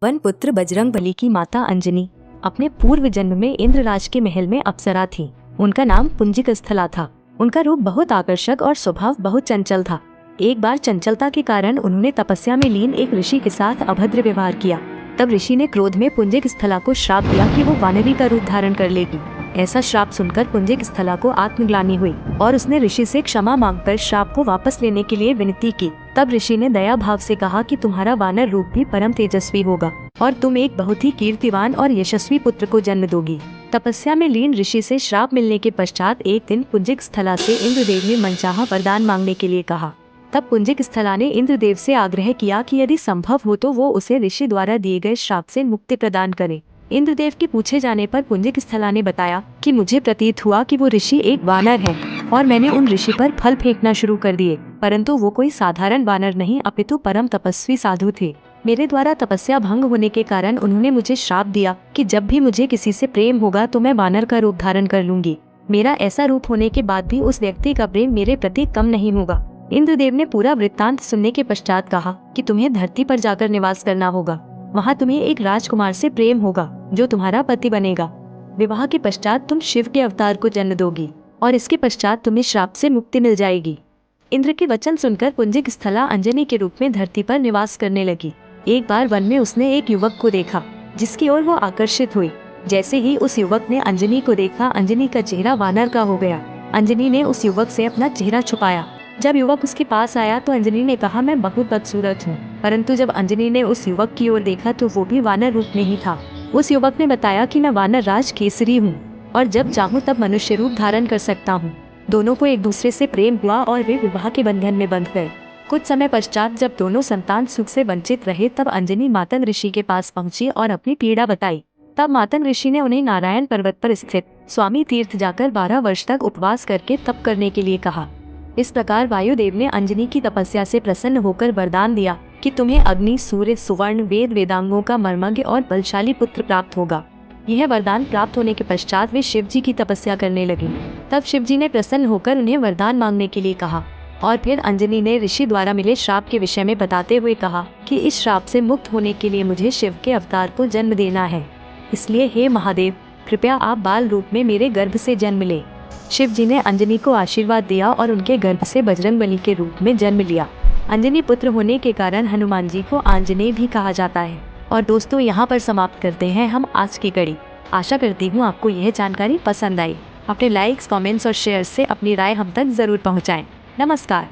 One पुत्र बजरंगबली की माता अंजनी अपने पूर्व जन्म में इंद्रराज के महल में अप्सरा थी। उनका नाम पुंजिकस्थला था। उनका रूप बहुत आकर्षक और स्वभाव बहुत चंचल था। एक बार चंचलता के कारण उन्होंने तपस्या में लीन एक ऋषि के साथ अभद्र व्यवहार किया। तब ऋषि ने क्रोध में पुंजिकस्थला को श्राप दिया कि वो वानरी का रूप धारण कर लेगी। ऐसा श्राप सुनकर पुंजिकस्थला को आत्मग्लानि हुई और उसने ऋषि से क्षमा मांगकर श्राप को वापस लेने के लिए विनती की। तब ऋषि ने दया भाव से कहा कि तुम्हारा वानर रूप भी परम तेजस्वी होगा और तुम एक बहुत ही कीर्तिवान और यशस्वी पुत्र को जन्म दोगी। तपस्या में लीन ऋषि से श्राप मिलने के पश्चात एक दिन पुंजिकस्थला से इंद्रदेव ने मनचाहा वरदान मांगने के लिए कहा। तब पुंजिकस्थला ने इंद्रदेव से आग्रह किया कि यदि संभव हो तो वो उसे ऋषि द्वारा दिए गए श्राप से मुक्ति प्रदान करे। इंद्रदेव के पूछे जाने पर पुंजिकस्थला ने बताया कि मुझे प्रतीत हुआ कि वो ऋषि एक वानर है और मैंने उन ऋषि पर फल फेंकना शुरू कर दिए, परंतु वो कोई साधारण वानर नहीं अपितु परम तपस्वी साधु थे। मेरे द्वारा तपस्या भंग होने के कारण उन्होंने मुझे श्राप दिया कि जब भी मुझे किसी से प्रेम होगा तो मैं वानर का रूप धारण कर लूंगी। मेरा ऐसा रूप होने के बाद भी उस व्यक्ति का प्रेम मेरे प्रति कम नहीं होगा। इंद्रदेव ने पूरा वृत्तांत सुनने के पश्चात कहा कि तुम्हें धरती पर जाकर निवास करना होगा। वहाँ तुम्हें एक राजकुमार से प्रेम होगा जो तुम्हारा पति बनेगा। विवाह के पश्चात तुम शिव के अवतार को जन्म दोगी और इसके पश्चात तुम्हें श्राप से मुक्ति मिल जाएगी। इंद्र के वचन सुनकर पुंजिकस्थला अंजनी के रूप में धरती पर निवास करने लगी। एक बार वन में उसने एक युवक को देखा जिसकी ओर वो आकर्षित हुई। जैसे ही उस युवक ने अंजनी को देखा, अंजनी का चेहरा वानर का हो गया। अंजनी ने उस युवक से अपना चेहरा छुपाया। जब युवक उसके पास आया तो अंजनी ने कहा, मैं बहुत बदसूरत हूँ। परंतु जब अंजनी ने उस युवक की ओर देखा तो वो भी वानर रूप में ही था। उस युवक ने बताया कि मैं वानर राज केसरी हूँ और जब चाहूँ तब मनुष्य रूप धारण कर सकता हूँ। दोनों को एक दूसरे से प्रेम हुआ और वे विवाह के बंधन में बंध गए। कुछ समय पश्चात जब दोनों संतान सुख से वंचित रहे तब अंजनी मातंग ऋषि के पास पहुंची और अपनी पीड़ा बताई। तब मातंग ऋषि ने उन्हें नारायण पर्वत पर स्थित स्वामी तीर्थ जाकर 12 वर्ष तक उपवास करके तप करने के लिए कहा। इस प्रकार वायुदेव ने अंजनी की तपस्या से प्रसन्न होकर वरदान दिया कि तुम्हें अग्नि, सूर्य, सुवर्ण, वेद वेदांगों का मर्मज्ञ और बलशाली पुत्र प्राप्त होगा। यह वरदान प्राप्त होने के पश्चात वे शिव जी की तपस्या करने लगी। तब शिव जी ने प्रसन्न होकर उन्हें वरदान मांगने के लिए कहा और फिर अंजनी ने ऋषि द्वारा मिले श्राप के विषय में बताते हुए कहा कि इस श्राप से मुक्त होने के लिए मुझे शिव के अवतार को जन्म देना है। इसलिए हे महादेव, कृपया आप बाल रूप में मेरे गर्भ से जन्म ले। शिव जी ने अंजनी को आशीर्वाद दिया और उनके गर्भ से बजरंगबली के रूप में जन्म लिया। अंजनी पुत्र होने के कारण हनुमान जी को आंजनेय भी कहा जाता है। और दोस्तों, यहाँ पर समाप्त करते हैं हम आज की कड़ी। आशा करती हूँ आपको यह जानकारी पसंद आई। अपने लाइक्स, कमेंट्स और शेयर से अपनी राय हम तक जरूर पहुँचाएं। नमस्कार।